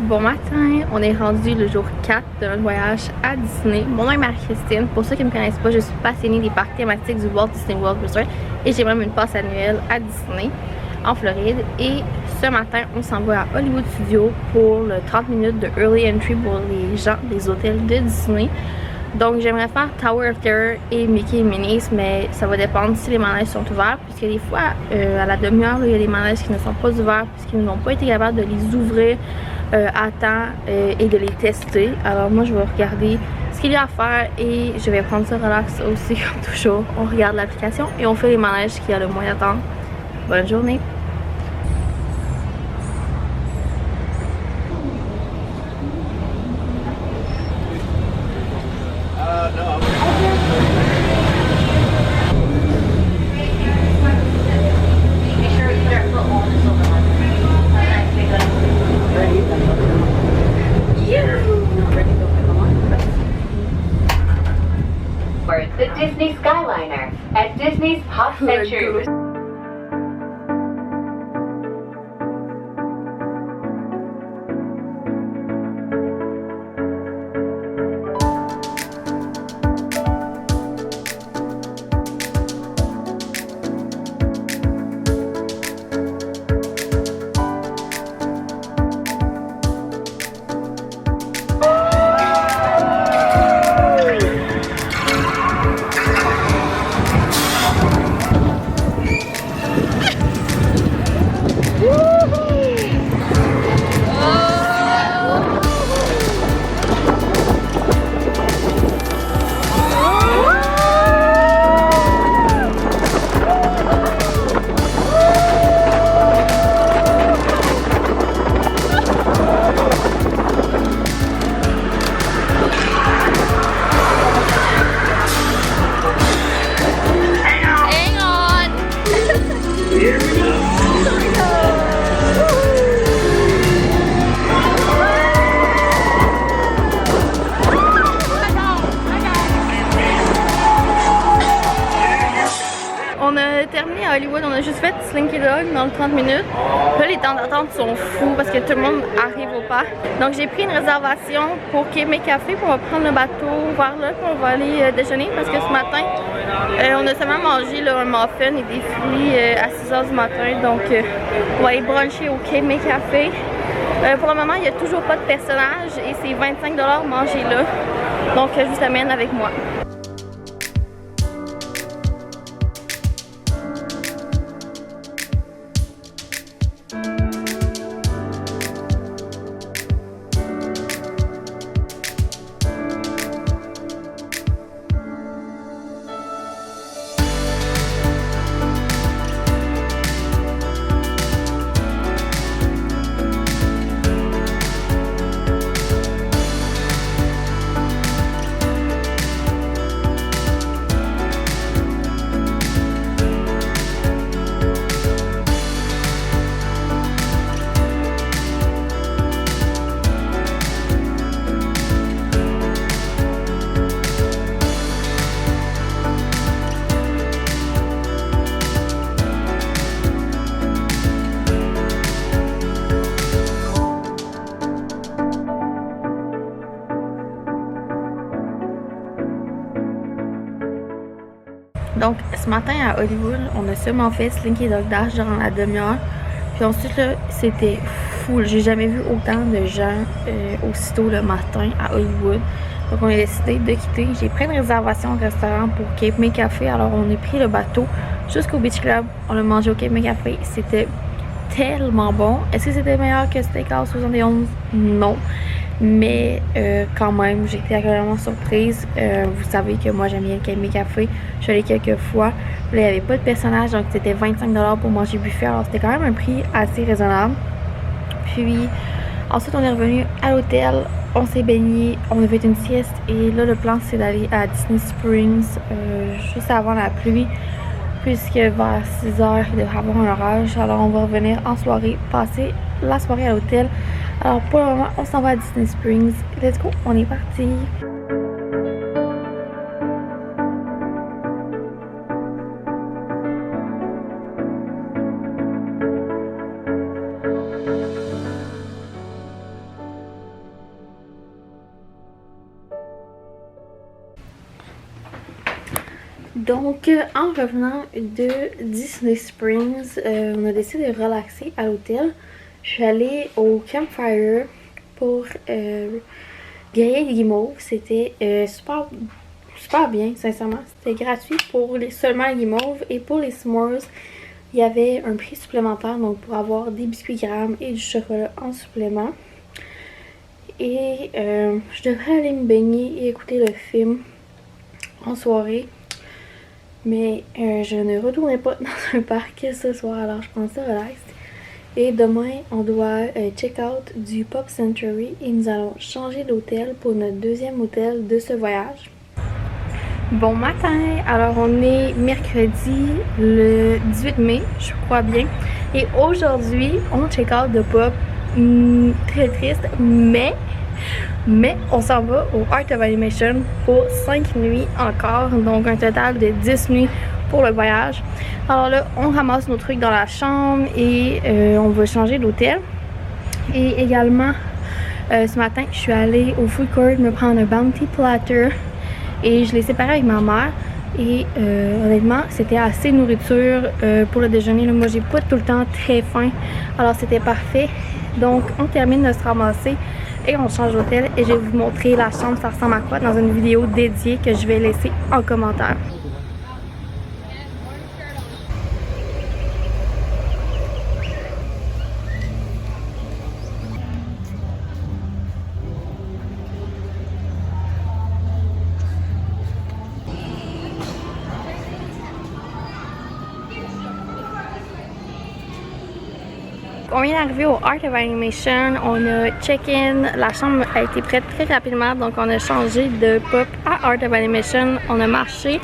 Bon matin, on est rendu le jour 4 de notre voyage à Disney. Mon nom est Marie-Christine. Pour ceux qui ne me connaissent pas, je suis passionnée des parcs thématiques du Walt Disney World Resort et j'ai même une passe annuelle à Disney en Floride. Et ce matin, on s'en va à Hollywood Studios pour le 30 minutes de Early Entry pour les gens des hôtels de Disney. Donc j'aimerais faire Tower of Terror et Mickey et Minnie's, mais ça va dépendre si les manèges sont ouverts, puisque des fois à la demi-heure il y a des manèges qui ne sont pas ouverts puisqu'ils n'ont pas été capables de les ouvrir à temps et de les tester. Alors moi je vais regarder ce qu'il y a à faire et je vais prendre ça relax aussi comme toujours. On regarde l'application et on fait les manèges qu'il y a le moins à temps. Bonne journée! The Disney Skyliner at Disney's Pop Century. On a terminé à Hollywood, on a juste fait Slinky Dog dans le 30 minutes. Là, les temps d'attente sont fous parce que tout le monde arrive au parc. Donc, j'ai pris une réservation pour Cape May Café, puis on va prendre le bateau vers là, puis on va aller déjeuner parce que ce matin, on a seulement mangé là, un muffin et des fruits à 6 h du matin. Donc, on va aller bruncher au Cape May Café. Pour le moment, il n'y a toujours pas de personnage et c'est 25 $ manger là. Donc, je vous amène avec moi. Donc, ce matin à Hollywood, on a seulement fait Slinky Dog Dash durant la demi-heure. Puis ensuite, là, c'était fou. J'ai jamais vu autant de gens aussitôt le matin à Hollywood. Donc, on a décidé de quitter. J'ai pris une réservation au restaurant pour Cape May Café. Alors, on a pris le bateau jusqu'au Beach Club. On a mangé au Cape May Café. C'était tellement bon. Est-ce que c'était meilleur que Steakhouse 71? Non. Mais quand même, j'ai été agréablement surprise. Vous savez que moi j'aime bien le Cape May Café. Je suis allée quelques fois. Là, il n'y avait pas de personnage, donc c'était 25 $ pour manger buffet. Alors c'était quand même un prix assez raisonnable. Puis ensuite on est revenu à l'hôtel. On s'est baigné, on a fait une sieste. Et là le plan c'est d'aller à Disney Springs juste avant la pluie. Puisque vers 6 h il devrait y avoir un orage. Alors on va revenir en soirée, passer la soirée à l'hôtel. Alors pour le moment, on s'en va à Disney Springs. Let's go, on est parti! Donc, en revenant de Disney Springs, on a décidé de relaxer à l'hôtel. Je suis allée au Campfire pour griller des guimauves. C'était super bien, sincèrement. C'était gratuit pour seulement les guimauves. Et pour les s'mores, il y avait un prix supplémentaire, donc pour avoir des biscuits grammes et du chocolat en supplément. Et je devrais aller me baigner et écouter le film en soirée. Mais je ne retournerai pas dans un parc ce soir, alors je prends ça relax. Et demain, on doit check out du Pop Century et nous allons changer d'hôtel pour notre deuxième hôtel de ce voyage. Bon matin! Alors on est mercredi le 18 mai, je crois bien. Et aujourd'hui, on check out de Pop. Très triste, mais on s'en va au Art of Animation pour 5 nuits encore, donc un total de 10 nuits pour le voyage. Alors là, on ramasse nos trucs dans la chambre et on va changer d'hôtel. Et également, ce matin, je suis allée au food court me prendre un Bounty Platter et je l'ai séparé avec ma mère. Et honnêtement, c'était assez nourriture pour le déjeuner. Là, moi, j'ai pas tout le temps très faim, alors c'était parfait. Donc, on termine de se ramasser et on change d'hôtel. Et je vais vous montrer la chambre, ça ressemble à quoi dans une vidéo dédiée que je vais laisser en commentaire. On vient d'arriver au Art of Animation, on a check-in, la chambre a été prête très rapidement, donc on a changé de Pop à Art of Animation, on a marché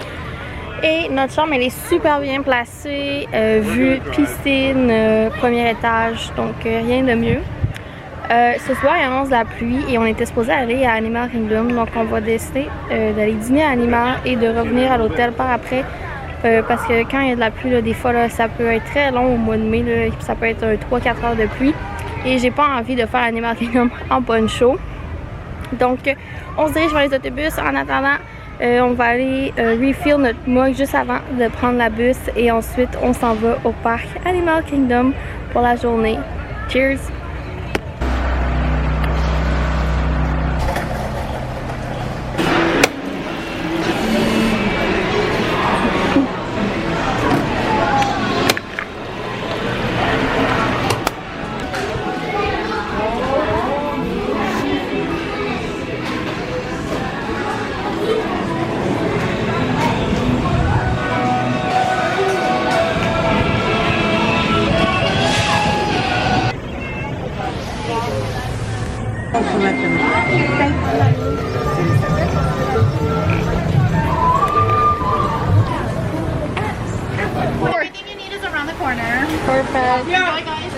et notre chambre elle est super bien placée, vue piscine, premier étage, donc rien de mieux. Ce soir il annonce la pluie et on était supposé aller à Animal Kingdom, donc on va décider d'aller dîner à Animal et de revenir à l'hôtel par après. Parce que quand il y a de la pluie, là, des fois là, ça peut être très long au mois de mai, là, ça peut être 3-4 heures de pluie et j'ai pas envie de faire Animal Kingdom en poncho. Donc on se dirige vers les autobus. En attendant, on va aller refill notre mug juste avant de prendre la bus et ensuite on s'en va au parc Animal Kingdom pour la journée. Cheers! Everything you need is around the corner. Perfect! Enjoy, guys.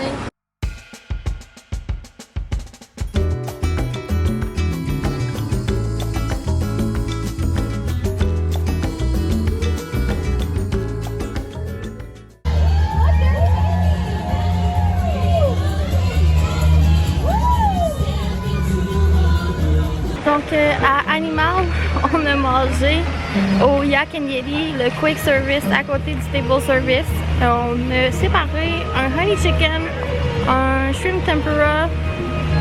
Donc à Animal, on a mangé au Yak and Yeti, le quick service à côté du table service. On a séparé un honey chicken, un shrimp tempura,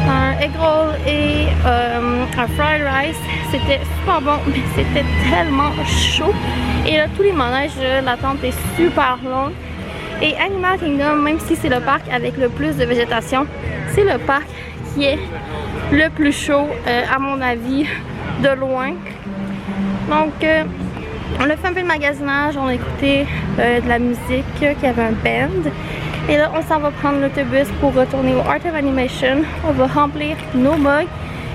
un egg roll et un fried rice. C'était super bon, mais c'était tellement chaud. Et là, tous les manèges, l'attente est super longue. Et Animal Kingdom, même si c'est le parc avec le plus de végétation, c'est le parc qui est le plus chaud, à mon avis, de loin. Donc, on a fait un peu de magasinage, on a écouté de la musique, qu'il y avait un band. Et là, on s'en va prendre l'autobus pour retourner au Art of Animation. On va remplir nos mugs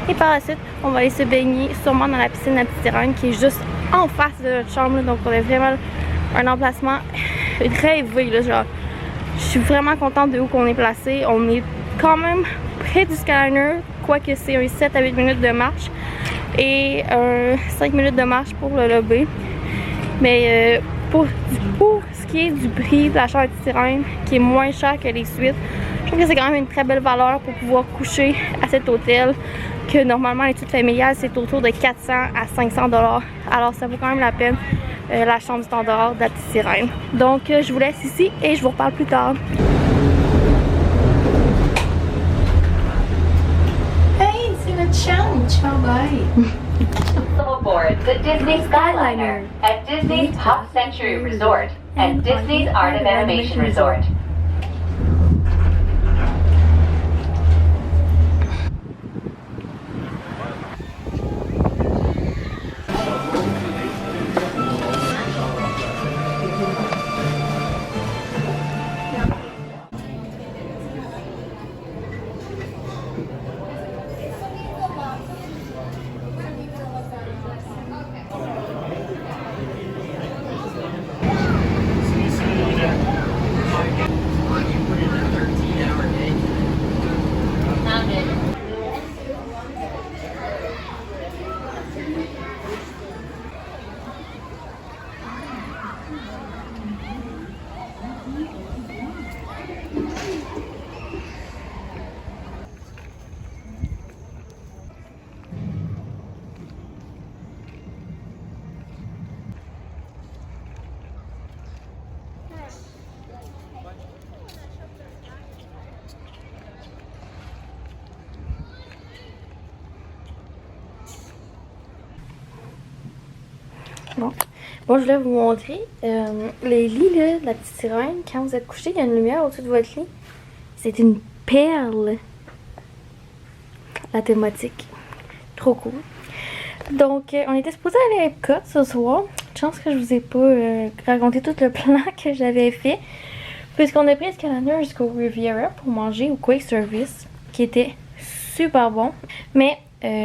et par la suite, on va aller se baigner sûrement dans la piscine à Petite Sirène qui est juste en face de notre chambre. Donc, on a vraiment un emplacement rêvé, là, genre. Je suis vraiment contente de où qu'on est placé. On est quand même près du Skyliner, quoique c'est un 7 à 8 minutes de marche et 5 minutes de marche pour le lobby. Mais pour ce qui est du prix de la chambre à Petite Sirène, qui est moins cher que les suites, je trouve que c'est quand même une très belle valeur pour pouvoir coucher à cet hôtel, que normalement les suites familiales c'est autour de 400 à 500 $. Alors ça vaut quand même la peine la chambre standard de la petite sirène. Donc je vous laisse ici et je vous reparle plus tard. Hey, c'est notre chum. Ciao, bye. Aboard the Disney Skyliner at Disney's Pop Century Resort and Disney's Art of Animation Resort. Bon, je voulais vous montrer les lits là, de la petite sirène. Quand vous êtes couché, il y a une lumière au-dessus de votre lit. C'est une perle. La thématique. Trop cool. Donc, on était supposé aller à Epcot ce soir. Chance que je vous ai pas raconté tout le plan que j'avais fait. Puisqu'on a pris le Skylander jusqu'au Riviera pour manger au Quick Service, qui était super bon. Mais,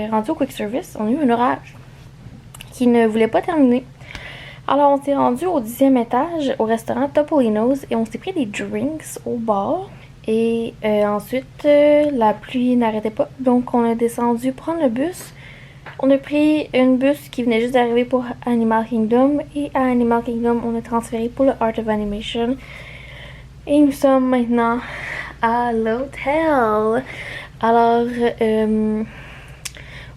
rendu au Quick Service, on a eu un orage qui ne voulait pas terminer. Alors on s'est rendu au 10e étage au restaurant Topolino's et on s'est pris des drinks au bar. Et ensuite la pluie n'arrêtait pas, donc on a descendu prendre le bus. On a pris une bus qui venait juste d'arriver pour Animal Kingdom et à Animal Kingdom on a transféré pour le Art of Animation. Et nous sommes maintenant à l'hôtel. Alors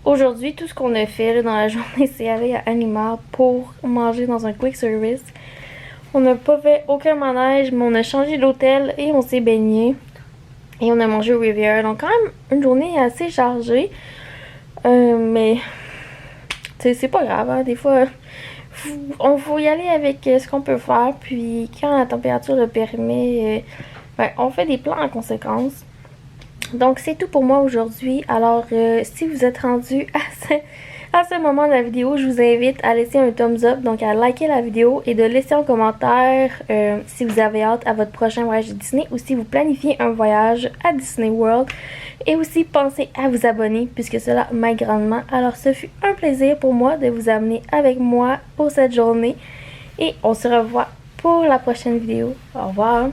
aujourd'hui, tout ce qu'on a fait là, dans la journée, c'est aller à Animal pour manger dans un quick service. On n'a pas fait aucun manège, mais on a changé d'hôtel et on s'est baigné. Et on a mangé au Riviera. Donc quand même une journée assez chargée. Mais c'est pas grave, hein. Des fois, on faut y aller avec ce qu'on peut faire. Puis quand la température le permet, on fait des plans en conséquence. Donc c'est tout pour moi aujourd'hui. Alors si vous êtes rendu à ce moment de la vidéo, je vous invite à laisser un thumbs up, donc à liker la vidéo et de laisser un commentaire si vous avez hâte à votre prochain voyage à Disney ou si vous planifiez un voyage à Disney World. Et aussi pensez à vous abonner puisque cela m'aide grandement. Alors ce fut un plaisir pour moi de vous amener avec moi pour cette journée et on se revoit pour la prochaine vidéo. Au revoir!